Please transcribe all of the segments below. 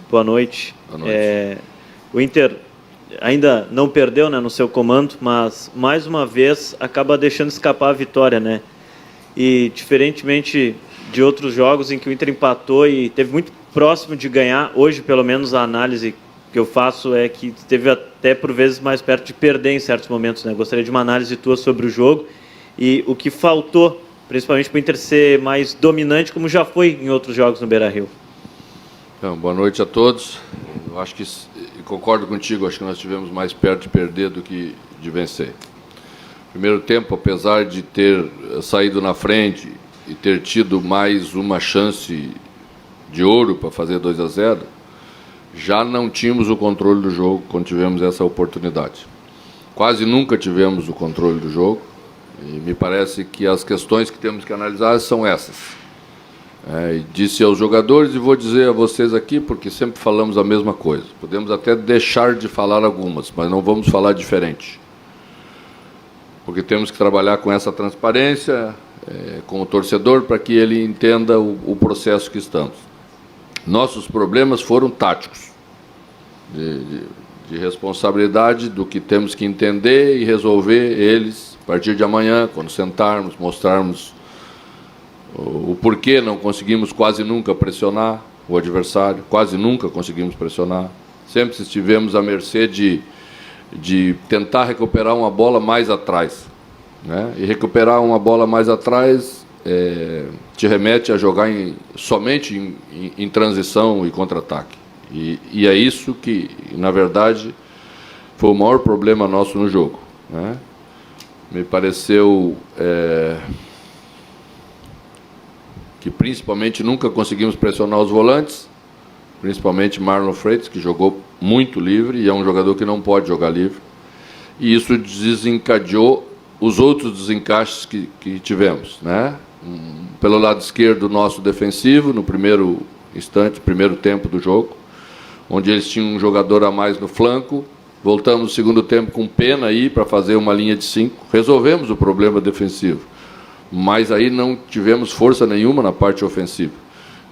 Boa noite. Boa noite. O Inter ainda não perdeu, né, no seu comando, mas mais uma vez acaba deixando escapar a vitória, né? E diferentemente de outros jogos em que o Inter empatou e teve muito próximo de ganhar, hoje pelo menos a análise que eu faço é que esteve até por vezes mais perto de perder em certos momentos, né? Gostaria de uma análise tua sobre o jogo e o que faltou, principalmente para o Inter ser mais dominante, como já foi em outros jogos no Beira-Rio. Então, boa noite a todos. Eu acho que concordo contigo, acho que nós estivemos mais perto de perder do que de vencer. Primeiro tempo, apesar de ter saído na frente e ter tido mais uma chance de ouro para fazer 2-0, já não tínhamos o controle do jogo quando tivemos essa oportunidade. Quase nunca tivemos o controle do jogo e me parece que as questões que temos que analisar são essas. Disse aos jogadores, e vou dizer a vocês aqui, porque sempre falamos a mesma coisa. Podemos até deixar de falar algumas, mas não vamos falar diferente. Porque temos que trabalhar com essa transparência, com o torcedor, para que ele entenda o processo que estamos. Nossos problemas foram táticos, de responsabilidade do que temos que entender e resolver eles a partir de amanhã, quando sentarmos, mostrarmos o porquê não conseguimos quase nunca pressionar o adversário, quase nunca conseguimos pressionar. Sempre estivemos à mercê de tentar recuperar uma bola mais atrás, né? E recuperar uma bola mais atrás te remete a jogar somente em transição e contra-ataque. E é isso que, na verdade, foi o maior problema nosso no jogo, né? Me pareceu que principalmente nunca conseguimos pressionar os volantes, principalmente Marlon Freitas, que jogou muito livre e é um jogador que não pode jogar livre. E isso desencadeou os outros desencaixes que tivemos, né? Pelo lado esquerdo, nosso defensivo, no primeiro instante, primeiro tempo do jogo, onde eles tinham um jogador a mais no flanco. Voltamos no segundo tempo com Pena aí para fazer uma linha de 5. Resolvemos o problema defensivo, mas aí não tivemos força nenhuma na parte ofensiva.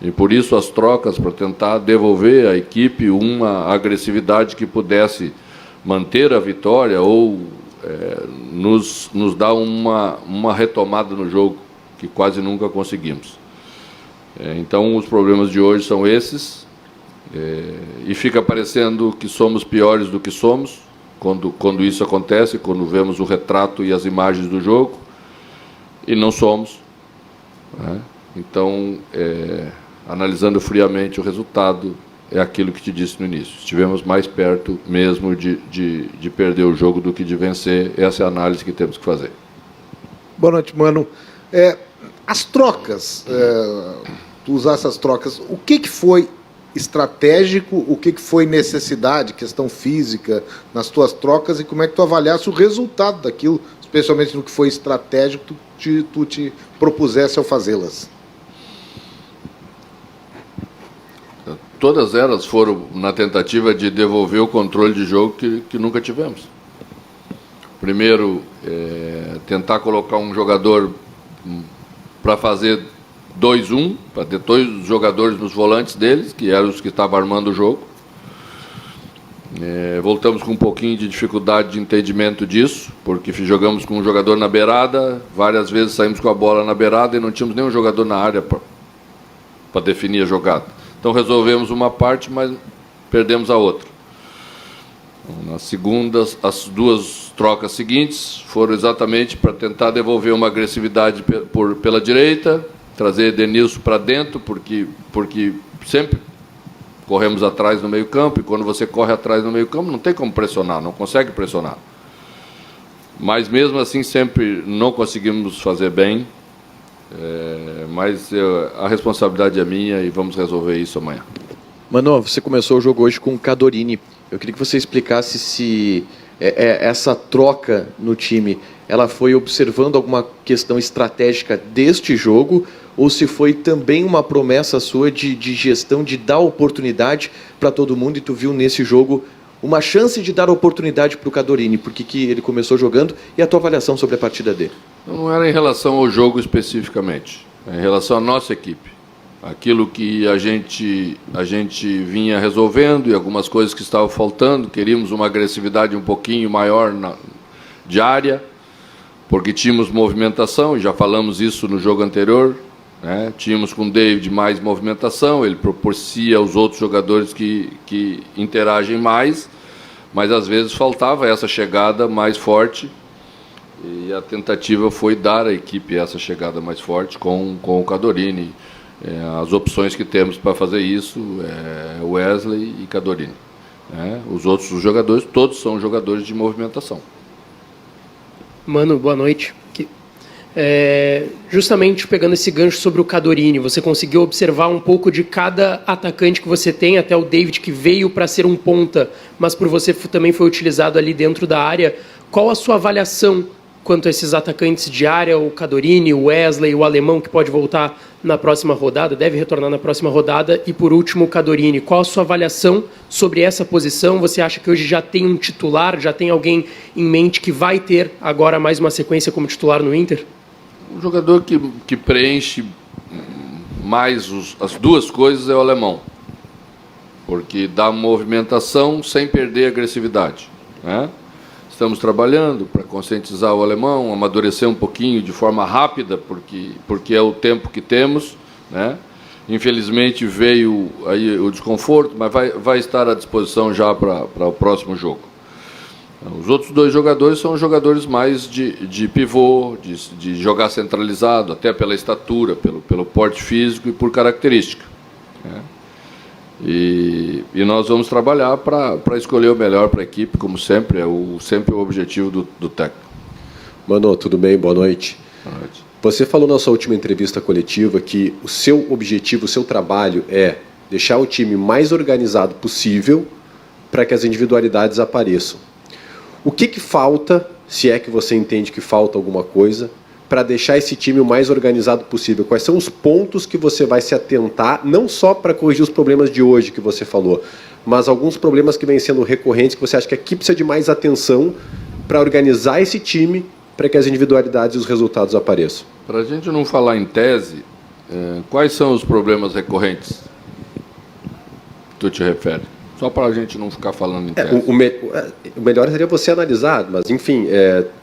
E por isso as trocas para tentar devolver à equipe uma agressividade que pudesse manter a vitória ou nos dar uma retomada no jogo, que quase nunca conseguimos. Então os problemas de hoje são esses, e fica parecendo que somos piores do que somos, quando isso acontece, quando vemos o retrato e as imagens do jogo, e não somos, né? Então, analisando friamente o resultado, é aquilo que te disse no início. Estivemos mais perto mesmo de perder o jogo do que de vencer. Essa é a análise que temos que fazer. Boa noite, Mano. As trocas, tu usar essas trocas, o que foi estratégico, o que foi necessidade, questão física nas tuas trocas, e como é que tu avaliasse o resultado daquilo, especialmente no que foi estratégico, tu te propusesse ao fazê-las? Todas elas foram na tentativa de devolver o controle de jogo que nunca tivemos. Primeiro, tentar colocar um jogador para fazer 2-1, para ter dois jogadores nos volantes deles, que eram os que estavam armando o jogo. Voltamos com um pouquinho de dificuldade de entendimento disso, porque jogamos com um jogador na beirada, várias vezes saímos com a bola na beirada e não tínhamos nenhum jogador na área para definir a jogada. Então resolvemos uma parte, mas perdemos a outra. Nas segundas, as duas trocas seguintes foram exatamente para tentar devolver uma agressividade pela direita, trazer Edenilson para dentro, porque sempre corremos atrás no meio-campo, e quando você corre atrás no meio-campo, não tem como pressionar, não consegue pressionar. Mas mesmo assim, sempre não conseguimos fazer bem, mas a responsabilidade é minha e vamos resolver isso amanhã. Mano, você começou o jogo hoje com o Cadorini. Eu queria que você explicasse se essa troca no time, ela foi observando alguma questão estratégica deste jogo, ou se foi também uma promessa sua de gestão, de dar oportunidade para todo mundo, e tu viu nesse jogo uma chance de dar oportunidade para o Cadorini, porque que ele começou jogando, e a tua avaliação sobre a partida dele? Não era em relação ao jogo especificamente, é em relação à nossa equipe. aquilo que a gente vinha resolvendo e algumas coisas que estavam faltando. Queríamos uma agressividade um pouquinho maior diária, porque tínhamos movimentação, e já falamos isso no jogo anterior, né? Tínhamos com o David mais movimentação, ele propicia aos outros jogadores que interagem mais, mas às vezes faltava essa chegada mais forte, e a tentativa foi dar à equipe essa chegada mais forte com o Cadorini. As opções que temos para fazer isso é Wesley e Cadorini, né? Os outros jogadores, todos são jogadores de movimentação. Mano, boa noite. Justamente pegando esse gancho sobre o Cadorini, você conseguiu observar um pouco de cada atacante que você tem, até o David, que veio para ser um ponta, mas por você também foi utilizado ali dentro da área. Qual a sua avaliação quanto a esses atacantes de área, o Cadorini, o Wesley, o alemão, que pode voltar na próxima rodada, deve retornar na próxima rodada, e por último o Cadorini? Qual a sua avaliação sobre essa posição? Você acha que hoje já tem um titular, já tem alguém em mente que vai ter agora mais uma sequência como titular no Inter? O jogador que preenche mais as duas coisas é o alemão, porque dá movimentação sem perder a agressividade, né? Estamos trabalhando para conscientizar o alemão, amadurecer um pouquinho de forma rápida, porque é o tempo que temos, né? Infelizmente veio aí o desconforto, mas vai estar à disposição já para o próximo jogo. Os outros dois jogadores são jogadores mais de pivô, de jogar centralizado, até pela estatura, pelo porte físico e por característica, né? E nós vamos trabalhar para escolher o melhor para a equipe, como sempre, sempre o objetivo do técnico. Mano, tudo bem? Boa noite. Boa noite. Você falou na sua última entrevista coletiva que o seu objetivo, o seu trabalho é deixar o time mais organizado possível para que as individualidades apareçam. O que falta, se é que você entende que falta alguma coisa, para deixar esse time o mais organizado possível? Quais são os pontos que você vai se atentar, não só para corrigir os problemas de hoje que você falou, mas alguns problemas que vêm sendo recorrentes, que você acha que aqui precisa de mais atenção para organizar esse time, para que as individualidades e os resultados apareçam? Para a gente não falar em tese, quais são os problemas recorrentes que tu te refere? Só para a gente não ficar falando em tese. O melhor seria você analisar, mas, enfim,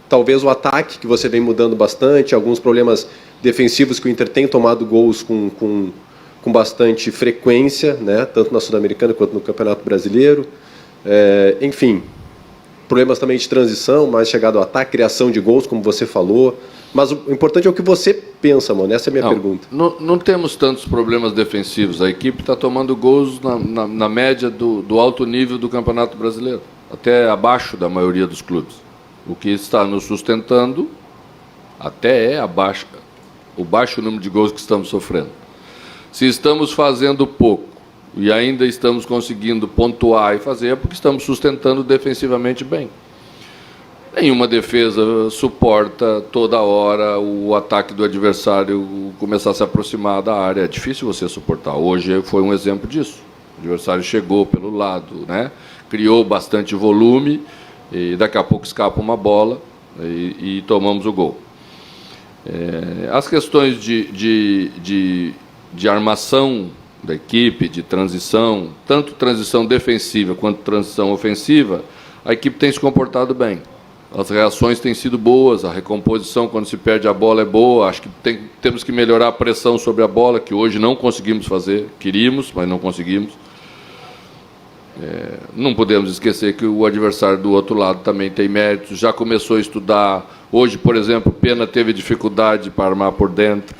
talvez o ataque, que você vem mudando bastante, alguns problemas defensivos que o Inter tem tomado gols com bastante frequência, né, tanto na Sul-Americana quanto no Campeonato Brasileiro. Enfim, problemas também de transição, mais chegado ao ataque, criação de gols, como você falou. Mas o importante é o que você pensa, mano. Essa é a minha pergunta. Não temos tantos problemas defensivos. A equipe está tomando gols na média do alto nível do Campeonato Brasileiro, até abaixo da maioria dos clubes. O que está nos sustentando até o baixo número de gols que estamos sofrendo. Se estamos fazendo pouco e ainda estamos conseguindo pontuar e fazer, é porque estamos sustentando defensivamente bem. Nenhuma defesa suporta toda hora o ataque do adversário começar a se aproximar da área. É difícil você suportar. Hoje foi um exemplo disso. O adversário chegou pelo lado, né? Criou bastante volume e daqui a pouco escapa uma bola e tomamos o gol. As questões de armação da equipe, de transição, tanto transição defensiva quanto transição ofensiva, a equipe tem se comportado bem. As reações têm sido boas, a recomposição quando se perde a bola é boa. Acho que temos que melhorar a pressão sobre a bola, que hoje não conseguimos fazer. Queríamos, mas não conseguimos. Não podemos esquecer que o adversário do outro lado também tem méritos. Já começou a estudar. Hoje, por exemplo, Pena teve dificuldade para armar por dentro,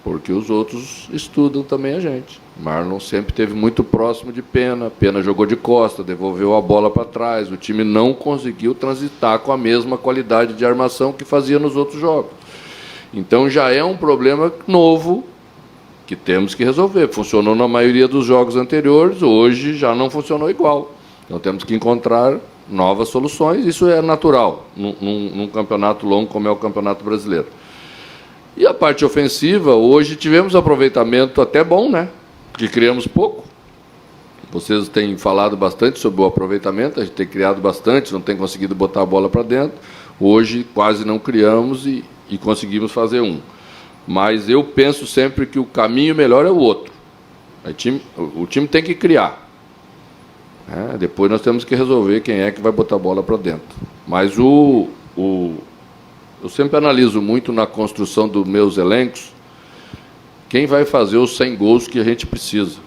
porque os outros estudam também a gente. Marlon sempre esteve muito próximo de Pena. Pena jogou de costa, devolveu a bola para trás. O time não conseguiu transitar com a mesma qualidade de armação que fazia nos outros jogos. Então já é um problema novo que temos que resolver. Funcionou na maioria dos jogos anteriores, hoje já não funcionou igual. Então temos que encontrar novas soluções. Isso é natural num campeonato longo como é o Campeonato Brasileiro. E a parte ofensiva, hoje tivemos aproveitamento até bom, né? Porque criamos pouco. Vocês têm falado bastante sobre o aproveitamento, a gente tem criado bastante, não tem conseguido botar a bola para dentro. Hoje quase não criamos e conseguimos fazer um. mas eu penso sempre que o caminho melhor é o outro. O time tem que criar. Depois nós temos que resolver quem é que vai botar a bola para dentro. Mas eu sempre analiso muito na construção dos meus elencos quem vai fazer os 100 gols que a gente precisa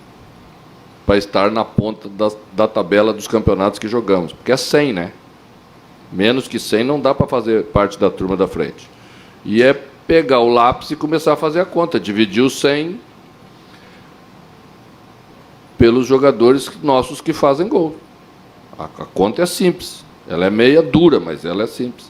para estar na ponta da tabela dos campeonatos que jogamos. Porque é 100, né? Menos que 100 não dá para fazer parte da turma da frente. E é pegar o lápis e começar a fazer a conta, dividir os 100 pelos jogadores nossos que fazem gol. A conta é simples. Ela é meia dura, mas ela é simples.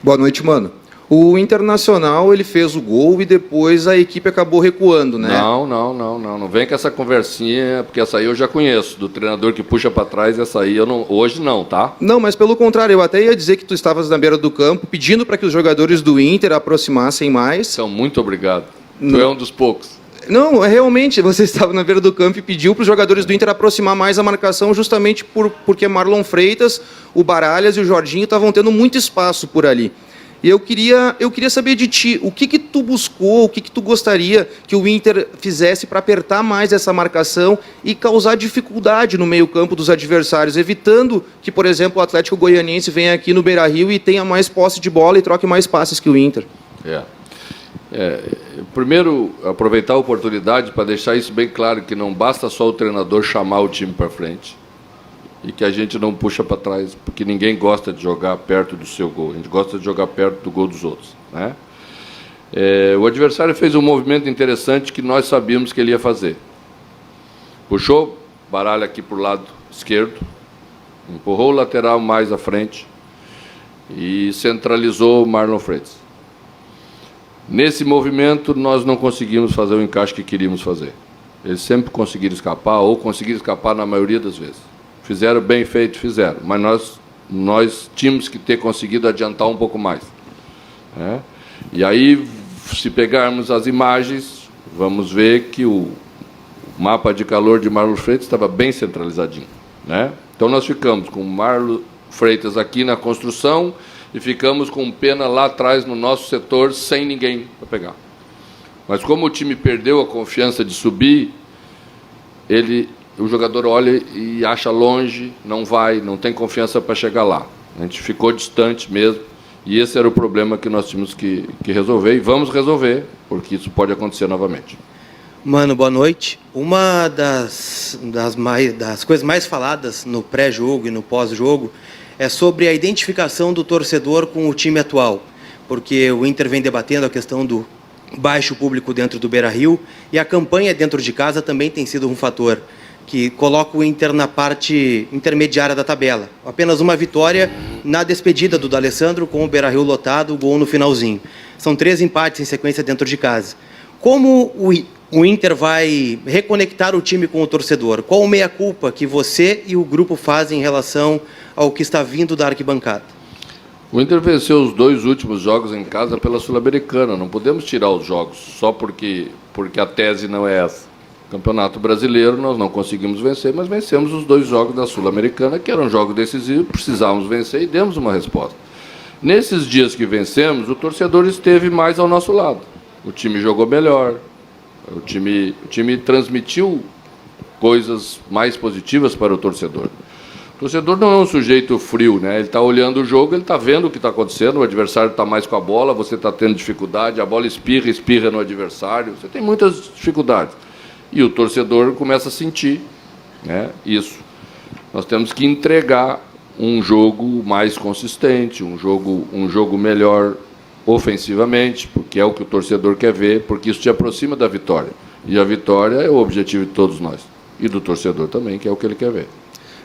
Boa noite, mano. O Internacional, ele fez o gol e depois a equipe acabou recuando, né? Não vem com essa conversinha, porque essa aí eu já conheço, do treinador que puxa para trás, essa aí eu não, hoje não, tá? Não, mas pelo contrário, eu até ia dizer que tu estavas na beira do campo pedindo para que os jogadores do Inter aproximassem mais. Então, muito obrigado. Tu é um dos poucos. Não, realmente, você estava na beira do campo e pediu para os jogadores do Inter aproximar mais a marcação justamente porque Marlon Freitas, o Baralhas e o Jorginho estavam tendo muito espaço por ali. E eu queria saber de ti, o que tu buscou, o que tu gostaria que o Inter fizesse para apertar mais essa marcação e causar dificuldade no meio-campo dos adversários, evitando que, por exemplo, o Atlético Goianiense venha aqui no Beira-Rio e tenha mais posse de bola e troque mais passes que o Inter. Primeiro, aproveitar a oportunidade para deixar isso bem claro, que não basta só o treinador chamar o time para frente e que a gente não puxa para trás, porque ninguém gosta de jogar perto do seu gol, a gente gosta de jogar perto do gol dos outros, né? O adversário fez um movimento interessante que nós sabíamos que ele ia fazer. Puxou Baralha aqui para o lado esquerdo, empurrou o lateral mais à frente e centralizou o Marlon Freitas. Nesse movimento, nós não conseguimos fazer o encaixe que queríamos fazer. Eles sempre conseguiram escapar, ou conseguiram escapar na maioria das vezes. Fizeram bem feito, fizeram. Mas nós tínhamos que ter conseguido adiantar um pouco mais. E aí, se pegarmos as imagens, vamos ver que o mapa de calor de Marlon Freitas estava bem centralizadinho, né? Então, nós ficamos com o Marlon Freitas aqui na construção e ficamos com o Pena lá atrás no nosso setor, sem ninguém para pegar. Mas como o time perdeu a confiança de subir, o jogador olha e acha longe, não vai, não tem confiança para chegar lá. A gente ficou distante mesmo, e esse era o problema que nós tínhamos que resolver, e vamos resolver, porque isso pode acontecer novamente. Mano, boa noite. Uma das coisas mais faladas no pré-jogo e no pós-jogo é sobre a identificação do torcedor com o time atual, porque o Inter vem debatendo a questão do baixo público dentro do Beira-Rio e a campanha dentro de casa também tem sido um fator que coloca o Inter na parte intermediária da tabela. Apenas uma vitória na despedida do D'Alessandro com o Beira-Rio lotado, o gol no finalzinho. São 3 empates em sequência dentro de casa. Como o Inter vai reconectar o time com o torcedor? Qual o meia-culpa que você e o grupo fazem em relação ao que está vindo da arquibancada? O Inter venceu os 2 últimos jogos em casa pela Sul-Americana. Não podemos tirar os jogos só porque a tese não é essa. Campeonato Brasileiro nós não conseguimos vencer, mas vencemos os 2 jogos da Sul-Americana, que eram jogos decisivos, precisávamos vencer e demos uma resposta. Nesses dias que vencemos, o torcedor esteve mais ao nosso lado. O time jogou melhor, o time transmitiu coisas mais positivas para o torcedor. O torcedor não é um sujeito frio, né? Ele está olhando o jogo, ele está vendo o que está acontecendo, o adversário está mais com a bola, você está tendo dificuldade, a bola espirra no adversário, você tem muitas dificuldades. E o torcedor começa a sentir, né, isso. Nós temos que entregar um jogo mais consistente, um jogo melhor ofensivamente, porque é o que o torcedor quer ver, porque isso te aproxima da vitória. E a vitória é o objetivo de todos nós. E do torcedor também, que é o que ele quer ver.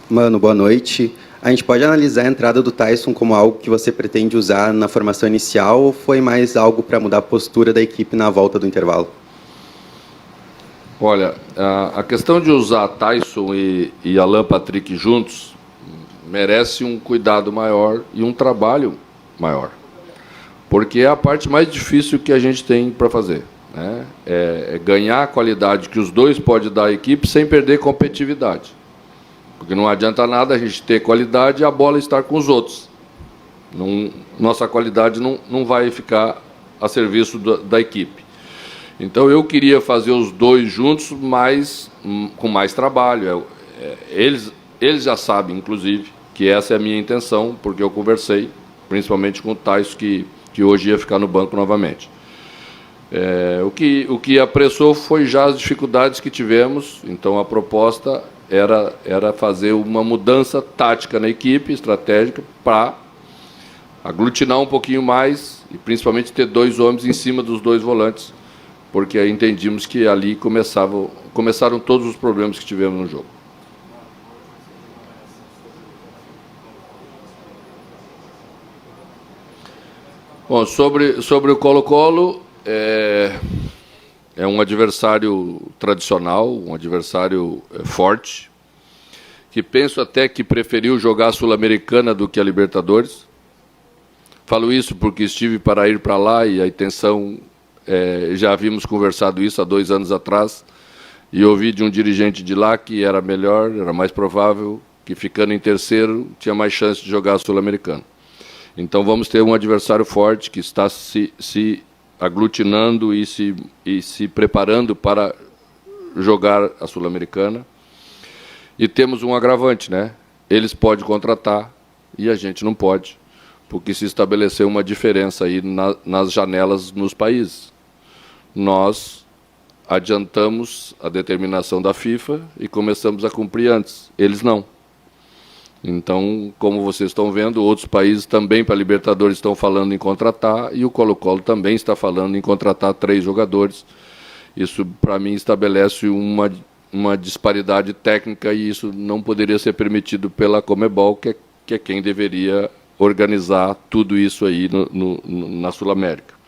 Mano, boa noite. A gente pode analisar a entrada do Tyson como algo que você pretende usar na formação inicial ou foi mais algo para mudar a postura da equipe na volta do intervalo? Olha, a questão de usar Tyson e Alan Patrick juntos merece um cuidado maior e um trabalho maior. Porque é a parte mais difícil que a gente tem para fazer, né? É ganhar a qualidade que os dois podem dar à equipe sem perder competitividade. Porque não adianta nada a gente ter qualidade e a bola estar com os outros. Nossa qualidade não vai ficar a serviço da equipe. Então eu queria fazer os dois juntos, mas com mais trabalho. Eles já sabem, inclusive, que essa é a minha intenção, porque eu conversei, principalmente com o Tyson, que hoje ia ficar no banco novamente. O que apressou foi já as dificuldades que tivemos, então a proposta era fazer uma mudança tática na equipe, estratégica, para aglutinar um pouquinho mais e principalmente ter dois homens em cima dos dois volantes, porque aí entendimos que ali começaram todos os problemas que tivemos no jogo. Bom, sobre o Colo-Colo, é um adversário tradicional, um adversário forte, que penso até que preferiu jogar a Sul-Americana do que a Libertadores. Falo isso porque estive para ir para lá e a intenção, já havíamos conversado isso há 2 anos atrás, e ouvi de um dirigente de lá que era melhor, era mais provável, que ficando em terceiro tinha mais chance de jogar a Sul-Americana. Então vamos ter um adversário forte que está se aglutinando e se preparando para jogar a Sul-Americana. E temos um agravante, né? Eles podem contratar e a gente não pode, porque se estabeleceu uma diferença aí nas janelas nos países. Nós adiantamos a determinação da FIFA e começamos a cumprir antes. Eles não. Então, como vocês estão vendo, outros países também para a Libertadores estão falando em contratar e o Colo-Colo também está falando em contratar 3 jogadores. Isso, para mim, estabelece uma disparidade técnica e isso não poderia ser permitido pela Conmebol, que é quem deveria organizar tudo isso aí na Sul-América.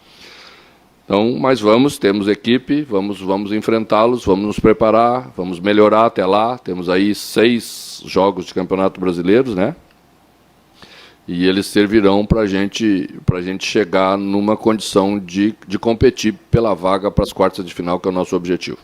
Então, mas temos equipe, vamos enfrentá-los, vamos nos preparar, vamos melhorar até lá. Temos aí 6 jogos de Campeonato Brasileiros, né? E eles servirão para a gente chegar numa condição de competir pela vaga para as quartas de final, que é o nosso objetivo.